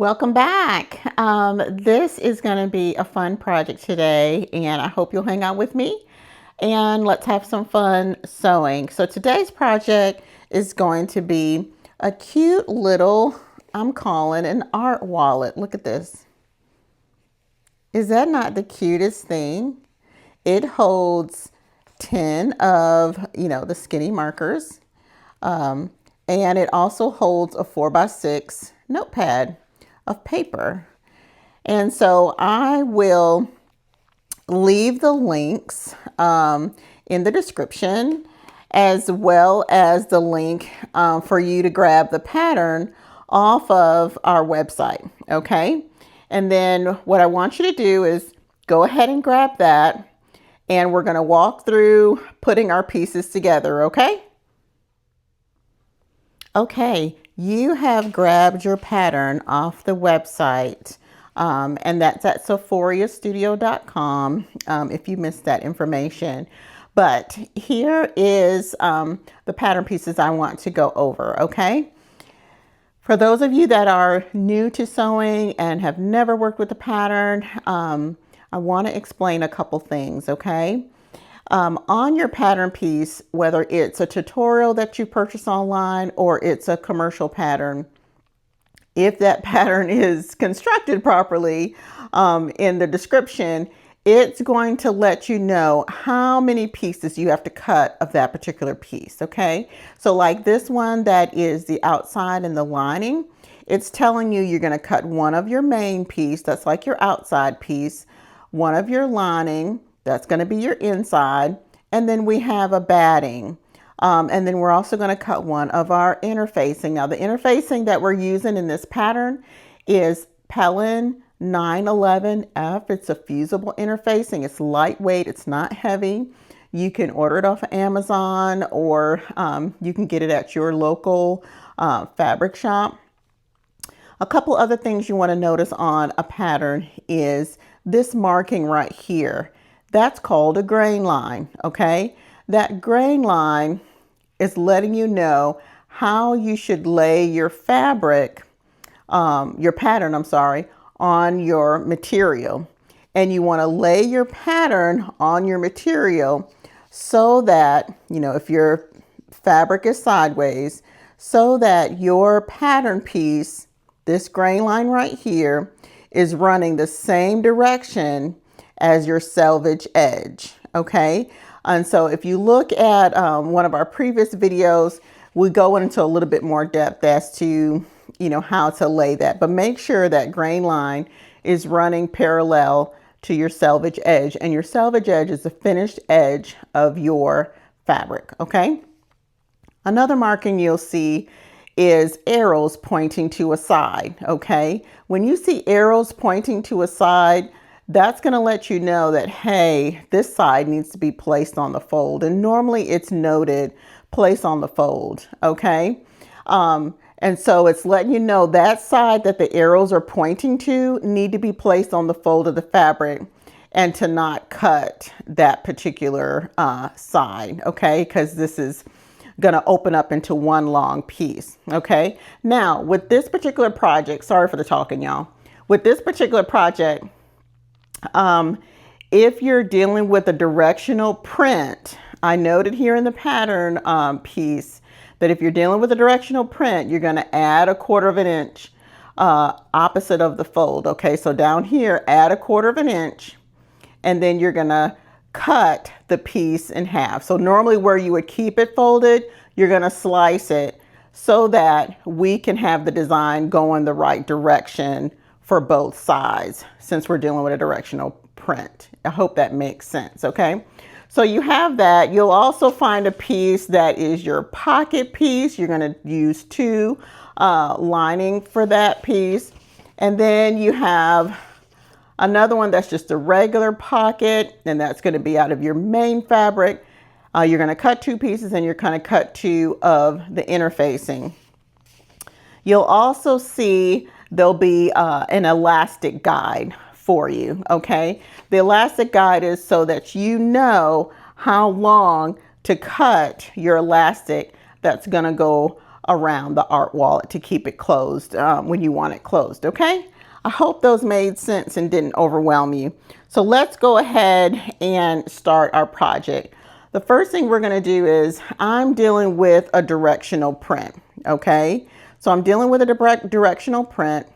Welcome back. This is going to be a fun project today, and I hope you'll hang out with me and let's have some fun sewing. So today's project is going to be a cute little, I'm calling an art wallet. Look at this. Is that not the cutest thing? It holds 10 of, the skinny markers. And it also holds a 4x6 notepad of paper. And so I will leave the links in the description, as well as the link for you to grab the pattern off of our website. Okay. And then what I want you to do is go ahead and grab that, and we're going to walk through putting our pieces together. Okay. Okay, you have grabbed your pattern off the website, and that's at sewww.com if you missed that information. But here is the pattern pieces I want to go over, okay? For those of you that are new to sewing and have never worked with a pattern, I want to explain a couple things, okay? On your pattern piece, whether it's a tutorial that you purchase online or it's a commercial pattern, if that pattern is constructed properly, in the description, it's going to let you know how many pieces you have to cut of that particular piece. Okay. So like this one, that is the outside and the lining. It's telling you you're going to cut one of your main piece. That's like your outside piece, one of your lining. That's going to be your inside. And then we have a batting. And then we're also going to cut one of our interfacing. Now the interfacing that we're using in this pattern is Pellon 911F. It's a fusible interfacing. It's lightweight. It's not heavy. You can order it off of Amazon, or you can get it at your local fabric shop. A couple other things you want to notice on a pattern is this marking right here. That's called a grain line, okay? That grain line is letting you know how you should lay your fabric, your pattern, I'm sorry, on your material. And you want to lay your pattern on your material so that, if your fabric is sideways, so that your pattern piece, this grain line right here, is running the same direction as your selvage edge. Okay. And so if you look at one of our previous videos, we go into a little bit more depth as to, how to lay that, but make sure that grain line is running parallel to your selvage edge, and your selvage edge is the finished edge of your fabric. Okay. Another marking you'll see is arrows pointing to a side. Okay. When you see arrows pointing to a side, that's going to let you know that, hey, this side needs to be placed on the fold. And normally it's noted place on the fold. Okay. And so it's letting you know that side that the arrows are pointing to need to be placed on the fold of the fabric, and to not cut that particular side. Okay. Because this is going to open up into one long piece. Okay. Now with this particular project, sorry for the talking, y'all. With this particular project, if you're dealing with a directional print, I noted here in the pattern piece that if you're dealing with a directional print, you're going to add a 1/4 inch opposite of the fold. Okay, so down here, add a 1/4 inch, and then you're going to cut the piece in half. So normally where you would keep it folded, you're going to slice it so that we can have the design go in the right direction for both sides, since we're dealing with a directional print. I hope that makes sense. Okay. So you have that. You'll also find a piece that is your pocket piece. You're going to use 2 lining for that piece. And then you have another one that's just a regular pocket, and that's going to be out of your main fabric. You're going to cut 2 pieces, and you're going to cut 2 of the interfacing. You'll also see there'll be an elastic guide for you. Okay. The elastic guide is so that you know how long to cut your elastic that's going to go around the art wallet to keep it closed when you want it closed, okay? I hope those made sense and didn't overwhelm you. So let's go ahead and start our project. The first thing we're going to do is I'm dealing with a directional print, okay? So I'm dealing with a directional print.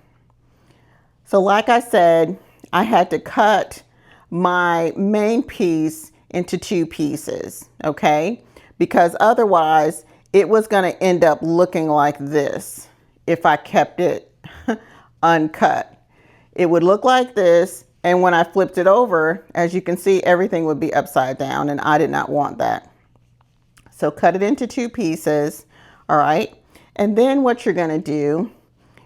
So like I said, I had to cut my main piece into 2 pieces, okay? Because otherwise it was going to end up looking like this if I kept it uncut. It would look like this, and when I flipped it over, as you can see, everything would be upside down, and I did not want that. So cut it into 2 pieces, all right? And then what you're gonna do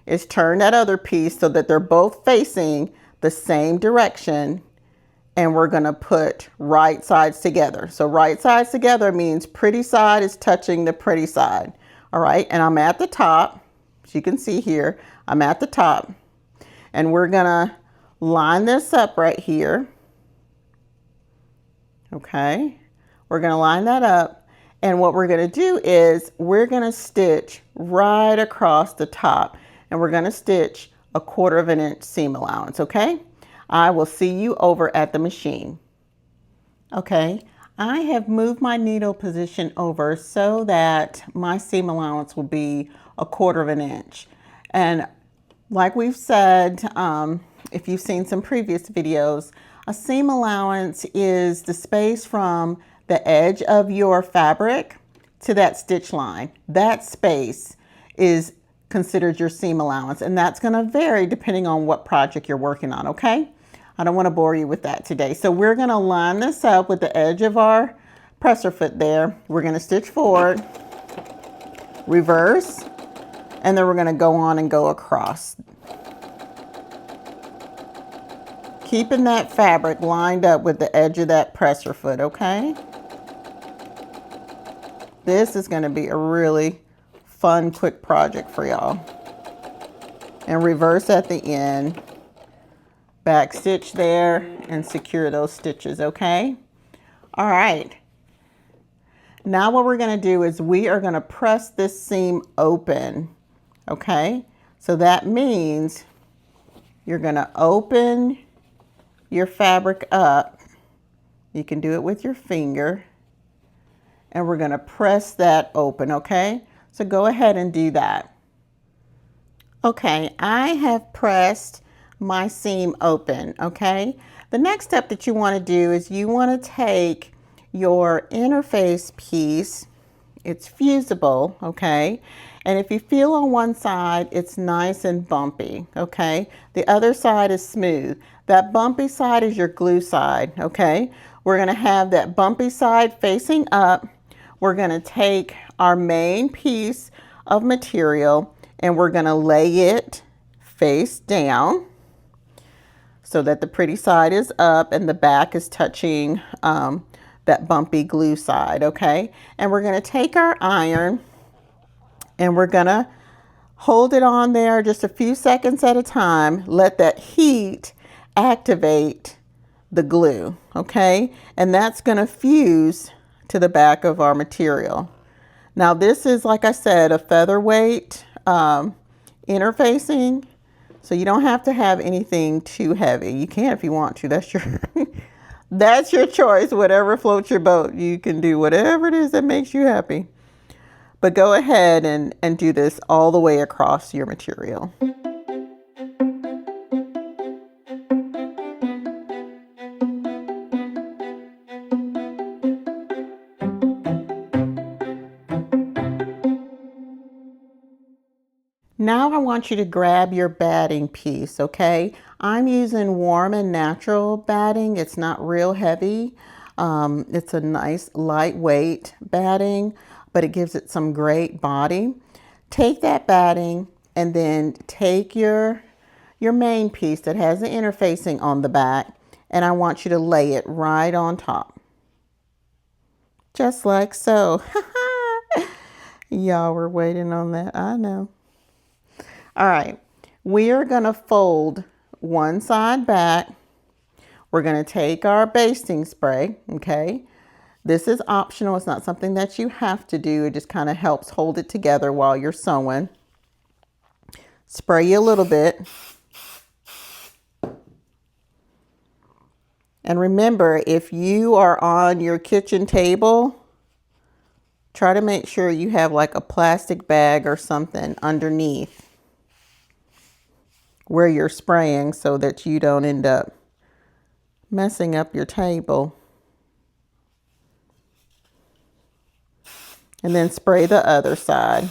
is turn that other piece so that they're both facing the same direction, and we're gonna put right sides together. So right sides together means pretty side is touching the pretty side, all right? And I'm at the top, as you can see here, I'm at the top. And we're gonna line this up right here. Okay, we're gonna line that up. And what we're gonna do is we're gonna stitch right across the top, and we're gonna stitch a 1/4 inch seam allowance, okay? I will see you over at the machine. Okay, I have moved my needle position over so that my seam allowance will be a 1/4 inch. And like we've said, if you've seen some previous videos, a seam allowance is the space from the edge of your fabric to that stitch line. That space is considered your seam allowance, and that's going to vary depending on what project you're working on, okay? I don't want to bore you with that today. So we're going to line this up with the edge of our presser foot there. We're going to stitch forward, reverse, and then we're going to go on and go across. Keeping that fabric lined up with the edge of that presser foot, okay? This is going to be a really fun, quick project for y'all. And reverse at the end, back stitch there, and secure those stitches, okay? All right. Now what we're going to do is we are going to press this seam open, okay? So that means you're going to open your fabric up. You can do it with your finger, and we're going to press that open, okay? So go ahead and do that. Okay, I have pressed my seam open, okay? The next step that you want to do is you want to take your interface piece. It's fusible, okay? And if you feel on one side, it's nice and bumpy, okay? The other side is smooth. That bumpy side is your glue side, okay? We're going to have that bumpy side facing up. We're going to take our main piece of material and we're going to lay it face down so that the pretty side is up and the back is touching that bumpy glue side, okay? And we're going to take our iron and we're going to hold it on there just a few seconds at a time. Let that heat activate the glue, okay? And that's going to fuse to the back of our material. Now this is, like I said, a featherweight interfacing, so you don't have to have anything too heavy. You can if you want to. That's your that's your choice. Whatever floats your boat. You can do whatever it is that makes you happy. But go ahead and do this all the way across your material. Now I want you to grab your batting piece, okay? I'm using warm and natural batting. It's not real heavy. It's a nice lightweight batting, but it gives it some great body. Take that batting and then take your main piece that has the interfacing on the back, and I want you to lay it right on top. Just like so. Y'all were waiting on that, I know. All right, we are gonna fold one side back. We're gonna take our basting spray, okay? This is optional. It's not something that you have to do. It just kind of helps hold it together while you're sewing. Spray a little bit. And remember, if you are on your kitchen table, try to make sure you have like a plastic bag or something underneath where you're spraying so that you don't end up messing up your table. And then spray the other side.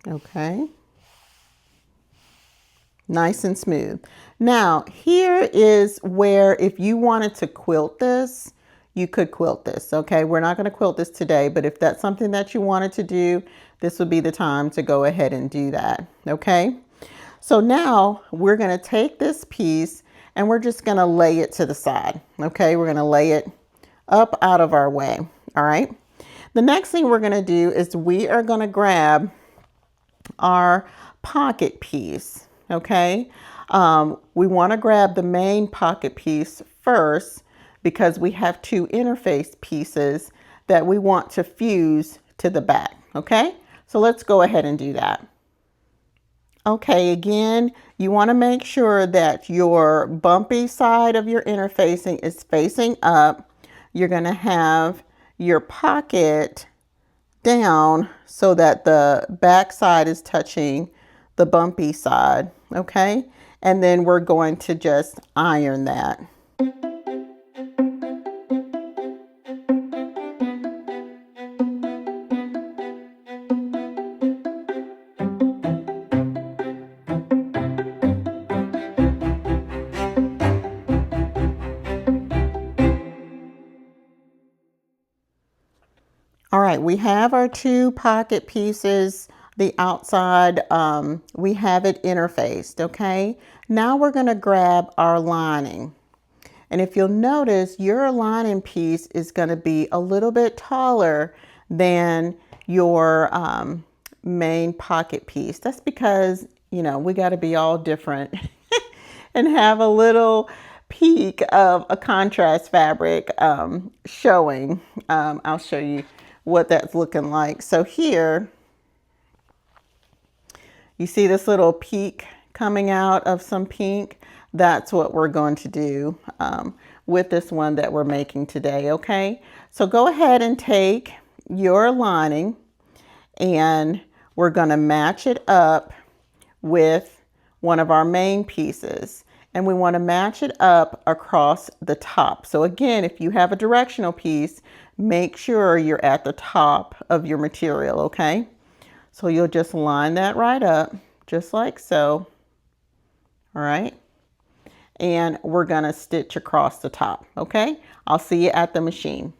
Okay. Nice and smooth. Now, here is where if you wanted to quilt this, you could quilt this. Okay, we're not going to quilt this today, but if that's something that you wanted to do, this would be the time to go ahead and do that. Okay, so now we're going to take this piece and we're just going to lay it to the side. Okay, we're going to lay it up out of our way. All right, the next thing we're going to do is we are going to grab our pocket piece. Okay, we want to grab the main pocket piece first because we have two interface pieces that we want to fuse to the back. Okay, so let's go ahead and do that. Okay, again, you want to make sure that your bumpy side of your interfacing is facing up. You're going to have your pocket down so that the back side is touching the bumpy side. Okay, and then we're going to just iron that. All right, we have our two pocket pieces, the outside, we have it interfaced, okay? Now we're gonna grab our lining. And if you'll notice, your lining piece is gonna be a little bit taller than your main pocket piece. That's because, you know, we gotta be all different and have a little peek of a contrast fabric showing. I'll show you what that's looking like. So here, you see this little peak coming out of some pink. That's what we're going to do with this one that we're making today, okay? So go ahead and take your lining and we're gonna match it up with one of our main pieces. And we want to match it up across the top. So again, if you have a directional piece, make sure you're at the top of your material, okay? So you'll just line that right up, just like so. All right. And we're going to stitch across the top, okay? I'll see you at the machine.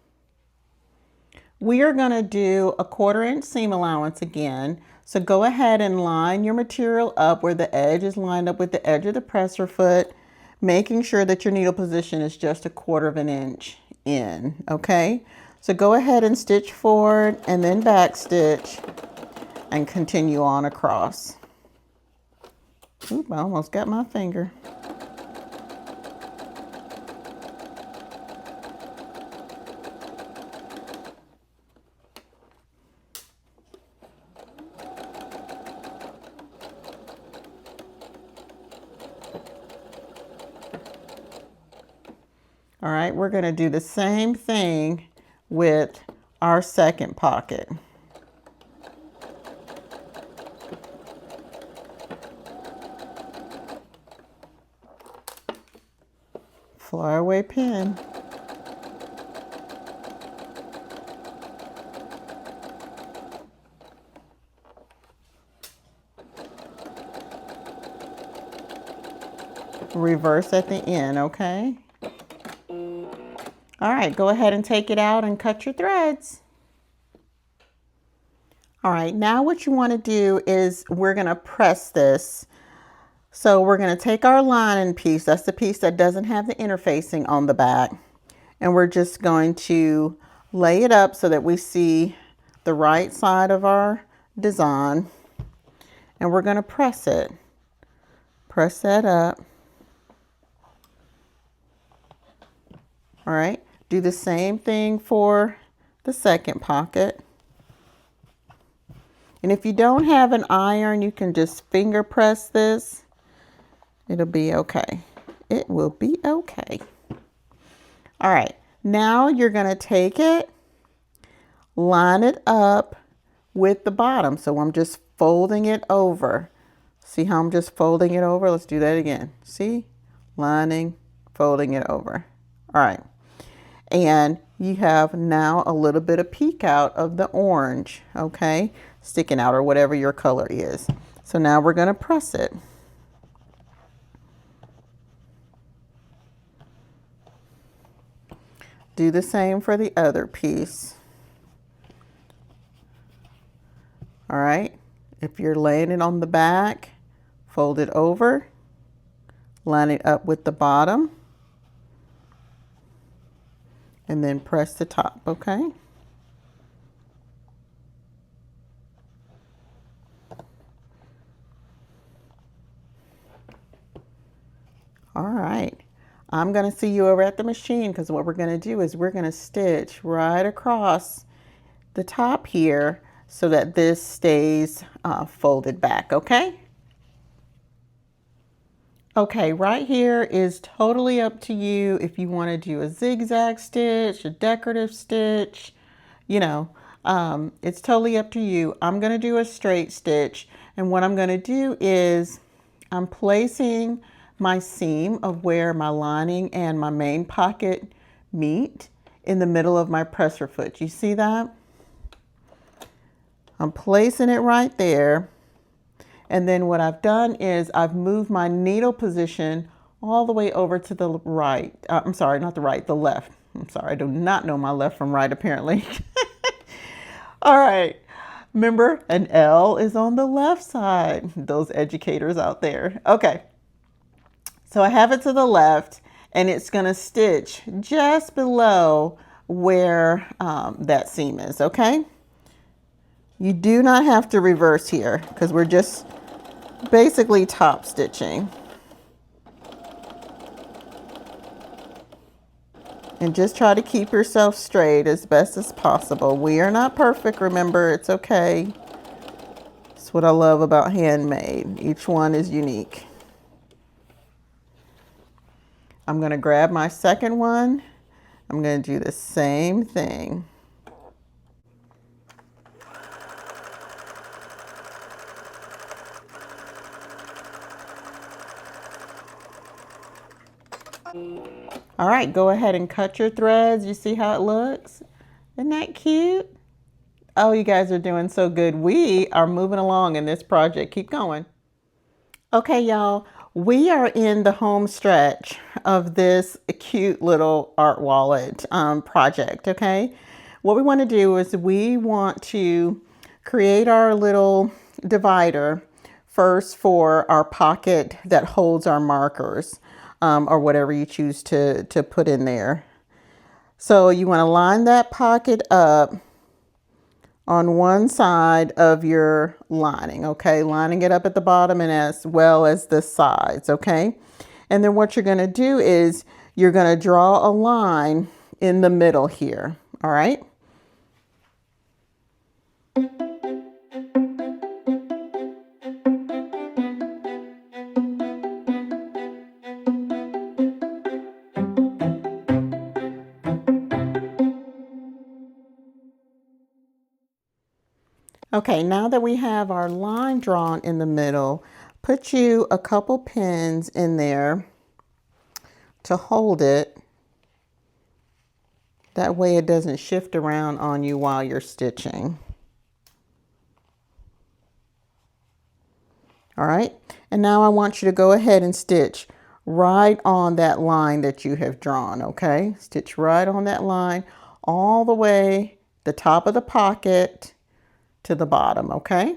We are going to do a 1/4 inch seam allowance again. So go ahead and line your material up where the edge is lined up with the edge of the presser foot, making sure that your needle position is just a 1/4 inch in, okay? So go ahead and stitch forward and then back stitch and continue on across. Oop, I almost got my finger. All right, we're going to do the same thing with our second pocket. Flyaway pin. Reverse at the end, okay? All right, go ahead and take it out and cut your threads. All right, now what you want to do is we're going to press this. So we're going to take our lining piece, that's the piece that doesn't have the interfacing on the back, and we're just going to lay it up so that we see the right side of our design, and we're going to press it. Press that up. All right, do the same thing for the second pocket. And if you don't have an iron, you can just finger press this. It'll be okay. It will be okay. All right, now you're gonna take it, line it up with the bottom. So I'm just folding it over. See how I'm just folding it over? Let's do that again. See? Lining, folding it over. All right. And you have now a little bit of peek out of the orange, okay? Sticking out, or whatever your color is. So now we're gonna press it. Do the same for the other piece. All right, if you're laying it on the back, fold it over, line it up with the bottom, and then press the top, okay? All right, I'm gonna see you over at the machine, because what we're gonna do is we're gonna stitch right across the top here so that this stays folded back, okay? Okay, right here is totally up to you if you want to do a zigzag stitch, a decorative stitch, you know, it's totally up to you. I'm going to do a straight stitch, and what I'm going to do is I'm placing my seam of where my lining and my main pocket meet in the middle of my presser foot. You see that? I'm placing it right there. And then what I've done is I've moved my needle position all the way over to the right. I'm sorry, not the right, the left. I'm sorry, I do not know my left from right apparently. All right, remember an L is on the left side, those educators out there. Okay, so I have it to the left, and it's gonna stitch just below where that seam is, okay? You do not have to reverse here because we're just basically top stitching. And just try to keep yourself straight as best as possible. We are not perfect, remember, it's okay. That's what I love about handmade. Each one is unique. I'm gonna grab my second one. I'm gonna do the same thing. All right, go ahead and cut your threads. You see how it looks? Isn't that cute? Oh, you guys are doing so good. We are moving along in this project. Keep going. Okay, y'all, we are in the home stretch of this cute little art wallet project, okay? What we want to do is we want to create our little divider first for our pocket that holds our markers, or whatever you choose to put in there. So you want to line that pocket up on one side of your lining, okay? Lining it up at the bottom and as well as the sides, okay? And then what you're going to do is you're going to draw a line in the middle here, all right? Okay, now that we have our line drawn in the middle, put you a couple pins in there to hold it. That way it doesn't shift around on you while you're stitching. All right, and now I want you to go ahead and stitch right on that line that you have drawn, okay? Stitch right on that line all the way the top of the pocket to the bottom, okay?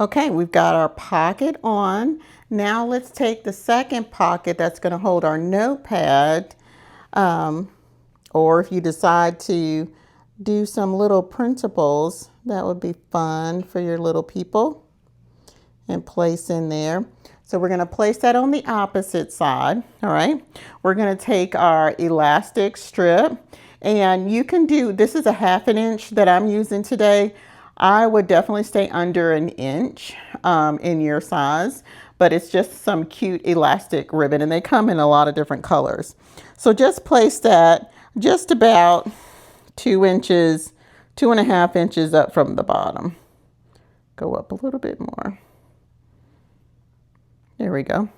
Okay, we've got our pocket on. Now let's take the second pocket that's going to hold our notepad. Or if you decide to do some little printables, that would be fun for your little people and place in there. So we're going to place that on the opposite side. All right. We're going to take our elastic strip, and you can do, this is a 1/2 inch that I'm using today. I would definitely stay under an inch in your size, but it's just some cute elastic ribbon, and they come in a lot of different colors. So just place that just about 2 inches, 2.5 inches up from the bottom. Go up a little bit more. There we go.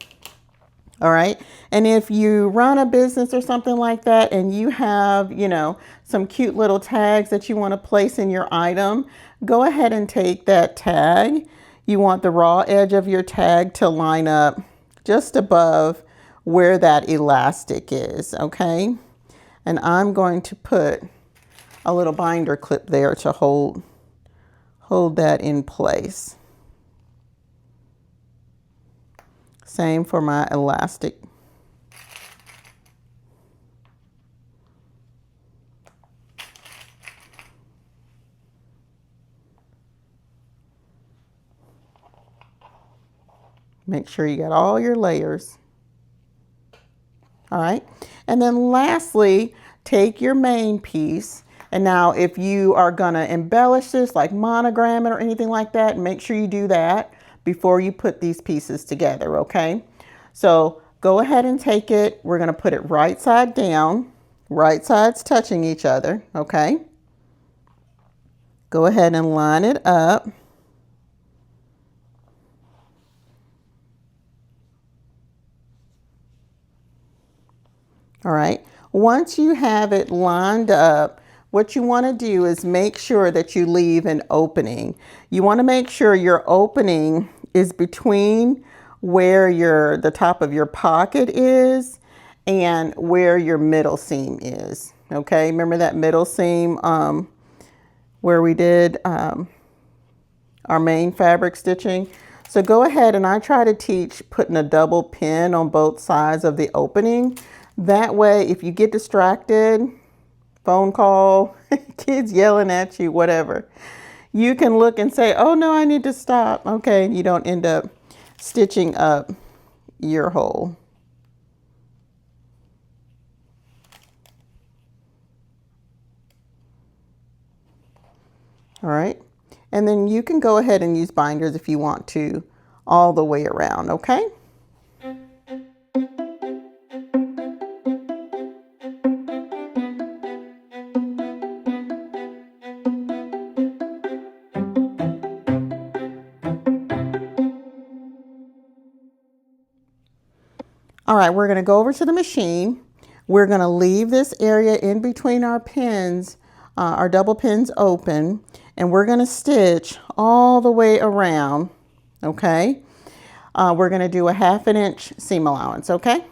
All right. And if you run a business or something like that and you have, you know, some cute little tags that you want to place in your item, go ahead and take that tag. You want the raw edge of your tag to line up just above where that elastic is. Okay. And I'm going to put a little binder clip there to hold that in place. Same for my elastic. Make sure you got all your layers. All right. And then lastly, take your main piece. And now if you are going to embellish this, like monogram it or anything like that, make sure you do that before you put these pieces together. Okay. So go ahead and take it. We're going to put it right side down, right sides touching each other. Okay. Go ahead and line it up. All right. Once you have it lined up, what you want to do is make sure that you leave an opening. You want to make sure your opening is between where the top of your pocket is and where your middle seam is. Okay. Remember that middle seam where we did our main fabric stitching? So go ahead, and I try to teach putting a double pin on both sides of the opening. That way, if you get distracted, phone call, kids yelling at you, whatever, you can look and say, oh no, I need to stop. Okay, you don't end up stitching up your hole. All right, and then you can go ahead and use binders if you want to all the way around, okay? All right, we're going to go over to the machine. We're going to leave this area in between our pins, our double pins open, and we're going to stitch all the way around, okay? We're going to do a 1/2 inch seam allowance, okay?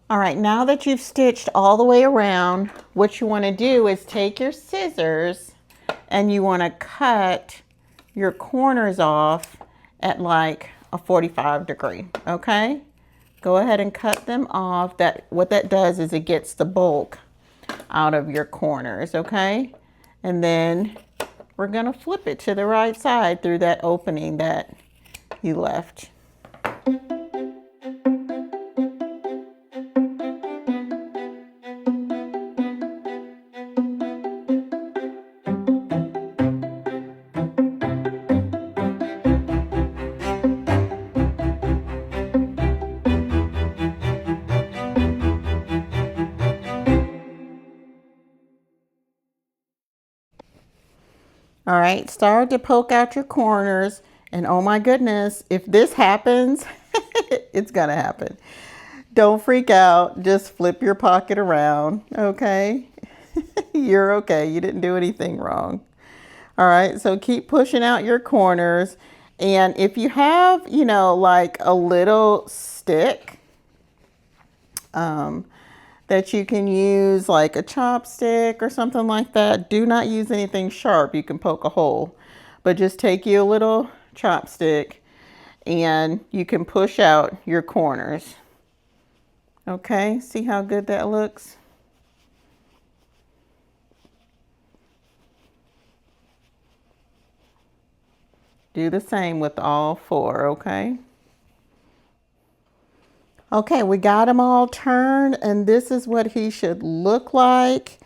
All right, now that you've stitched all the way around, what you want to do is take your scissors and you want to cut your corners off at like a 45-degree, okay? Go ahead and cut them off. What that does is it gets the bulk out of your corners, okay? And then we're going to flip it to the right side through that opening that you left. All right, start to poke out your corners. And oh my goodness, if this happens, it's gonna happen. Don't freak out, just flip your pocket around, okay? You're okay, you didn't do anything wrong. All right, so keep pushing out your corners. And if you have, like a little stick, that you can use, like a chopstick or something like that. Do not use anything sharp. You can poke a hole, but just take you a little chopstick and you can push out your corners. Okay, see how good that looks? Do the same with all four, okay? Okay, we got them all turned, and this is what he should look like.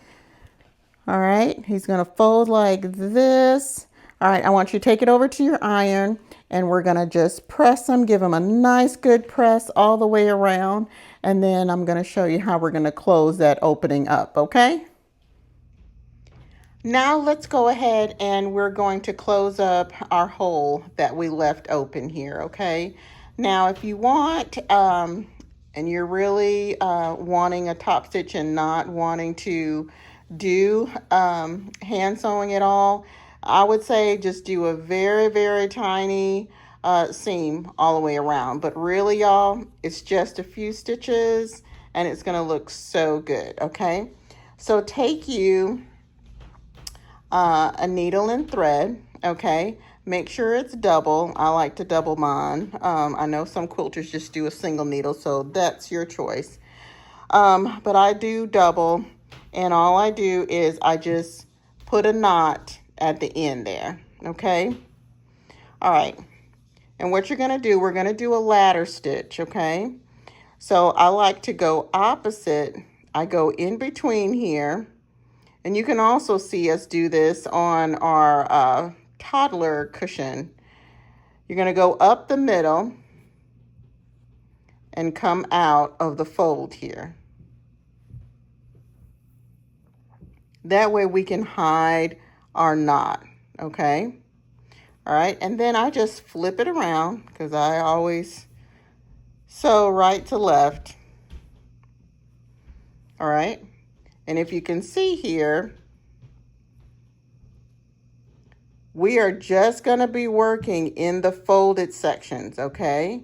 All right, he's gonna fold like this. All right, I want you to take it over to your iron, and we're gonna just press them, give them a nice good press all the way around, and then I'm gonna show you how we're gonna close that opening up, okay? Now let's go ahead and we're going to close up our hole that we left open here, okay? Now if you want, and you're really wanting a top stitch and not wanting to do hand sewing at all, I would say just do a very, very tiny seam all the way around. But really, y'all, it's just a few stitches and it's gonna look so good, okay? So take you a needle and thread, okay? Make sure it's double. I like to double mine. I know some quilters just do a single needle, so that's your choice. But I do double, and all I do is I just put a knot at the end there, okay? All right, and what you're gonna do, we're gonna do a ladder stitch, okay? So I like to go opposite. I go in between here. And you can also see us do this on our toddler cushion. You're going to go up the middle and come out of the fold here. That way we can hide our knot, okay? All right, and then I just flip it around because I always sew right to left. All right, and if you can see here, we are just going to be working in the folded sections, okay?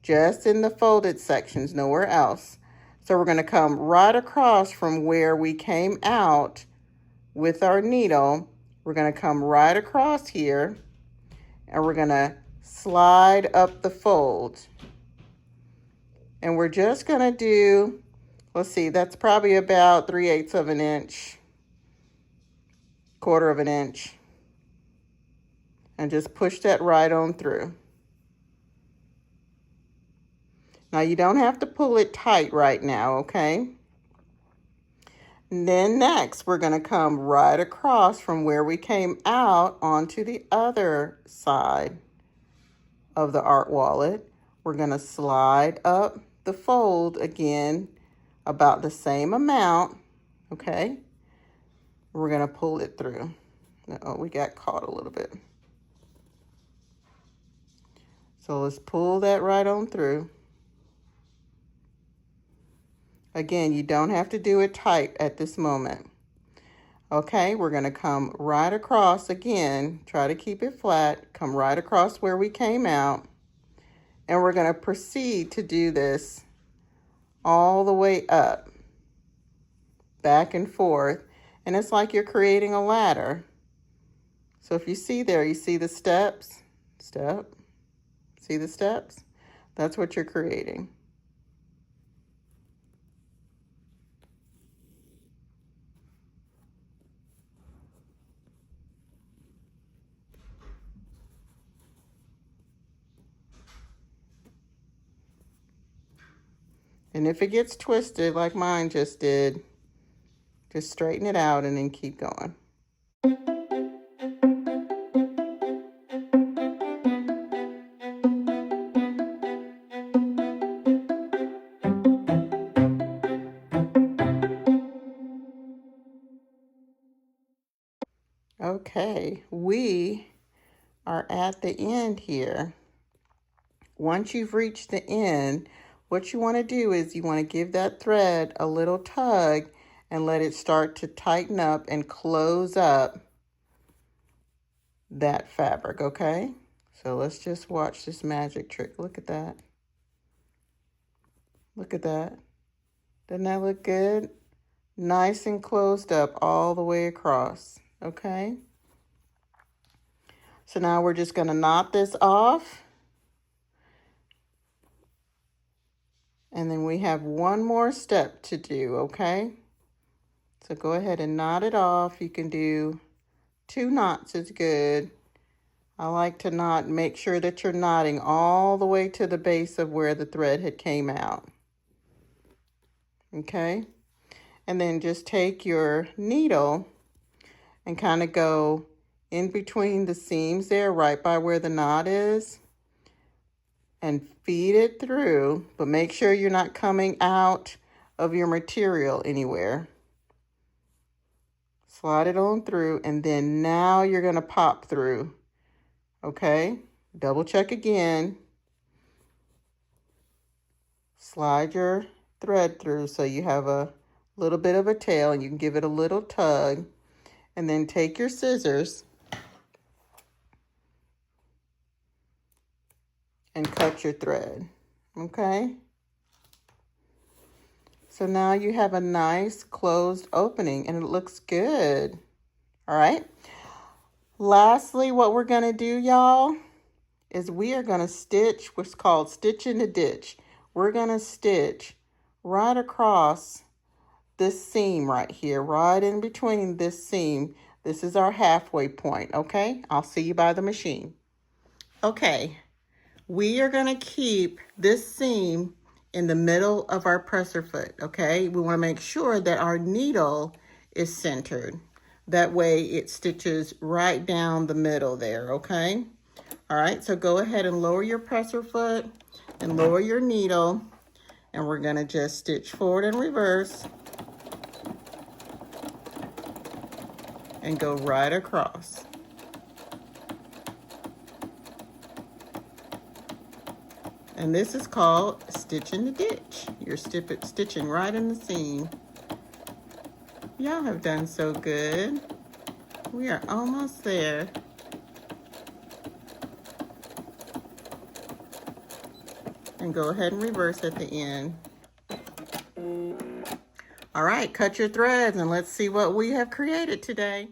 Just in the folded sections, nowhere else. So we're going to come right across from where we came out with our needle. We're going to come right across here and we're going to slide up the fold. And we're just going to do, let's see, that's probably about 3/8 of an inch, 1/4 of an inch. And just push that right on through. Now you don't have to pull it tight right now, okay? And then next, we're gonna come right across from where we came out onto the other side of the art wallet. We're gonna slide up the fold again, about the same amount, okay? We're gonna pull it through. Uh-oh, we got caught a little bit. So let's pull that right on through. Again, you don't have to do it tight at this moment. Okay, we're going to come right across again, try to keep it flat, come right across where we came out, and we're going to proceed to do this all the way up, back and forth, and it's like you're creating a ladder. So if you see there, you see the steps, step, see the steps? That's what you're creating. And if it gets twisted like mine just did, just straighten it out and then keep going. Okay, we are at the end here. Once you've reached the end, what you want to do is you want to give that thread a little tug and let it start to tighten up and close up that fabric, okay? So let's just watch this magic trick. Look at that. Look at that. Doesn't that look good? Nice and closed up all the way across, okay? So now we're just going to knot this off. And then we have one more step to do, okay? So go ahead and knot it off. You can do 2 knots is good. I like to knot, make sure that you're knotting all the way to the base of where the thread had came out. Okay? And then just take your needle and kind of go in between the seams there, right by where the knot is, and feed it through, but make sure you're not coming out of your material anywhere. Slide it on through, and then now you're going to pop through. Okay? Double check again. Slide your thread through so you have a little bit of a tail, and you can give it a little tug. And then take your scissors and cut your thread. Okay? So now you have a nice closed opening, and it looks good. All right? Lastly, what we're going to do, y'all, is we are going to stitch what's called stitch in the ditch. We're going to stitch right across this seam right here, right in between this seam. This is our halfway point, okay? I'll see you by the machine. Okay, we are going to keep this seam in the middle of our presser foot, okay? We want to make sure that our needle is centered. That way it stitches right down the middle there, okay? All right, so go ahead and lower your presser foot and lower your needle, and we're going to just stitch forward and reverse and go right across. And this is called stitch in the ditch. You're stitching right in the seam. Y'all have done so good. We are almost there. And go ahead and reverse at the end. All right, cut your threads and let's see what we have created today.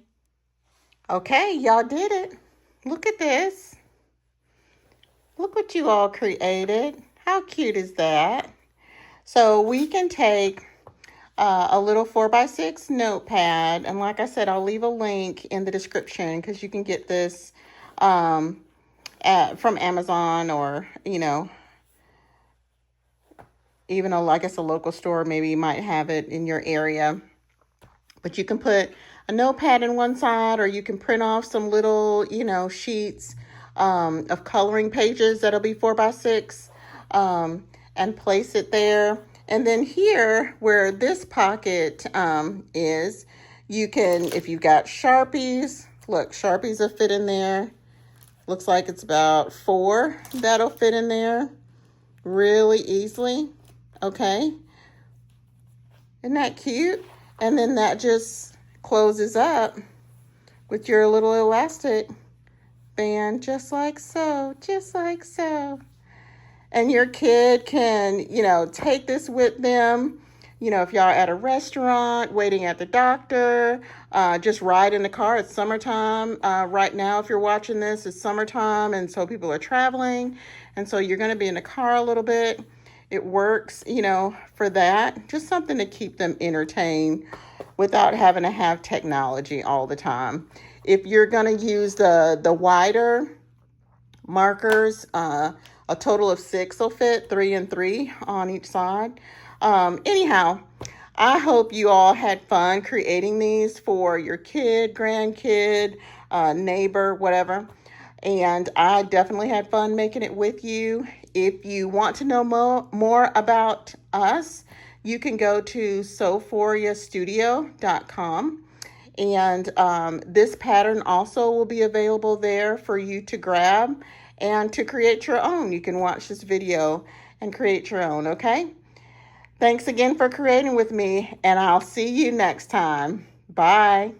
Okay, y'all did it. Look at this. Look what you all created. How cute is that? So we can take a little 4x6 notepad, and like I said, I'll leave a link in the description because you can get this from Amazon, or even I guess a local store maybe might have it in your area. But you can put a notepad in one side, or you can print off some little sheets of coloring pages that'll be 4x6 and place it there. And then here, where this pocket is, you can, if you've got Sharpies, look, Sharpies will fit in there. Looks like it's about 4 that'll fit in there really easily. Okay. Isn't that cute? And then that just closes up with your little elastic band, just like so, just like so. And your kid can, take this with them. If y'all at a restaurant, waiting at the doctor, just ride in the car. It's summertime. Right now, if you're watching this, it's summertime, and so people are traveling. And so you're going to be in the car a little bit. It works, for that. Just something to keep them entertained without having to have technology all the time. If you're going to use the wider markers, a total of 6 will fit, 3 and 3 on each side. Anyhow, I hope you all had fun creating these for your kid, grandkid, neighbor, whatever. And I definitely had fun making it with you. If you want to know more about us, you can go to sewww.com. And this pattern also will be available there for you to grab and to create your own. You can watch this video and create your own, okay? Thanks again for creating with me, and I'll see you next time. Bye.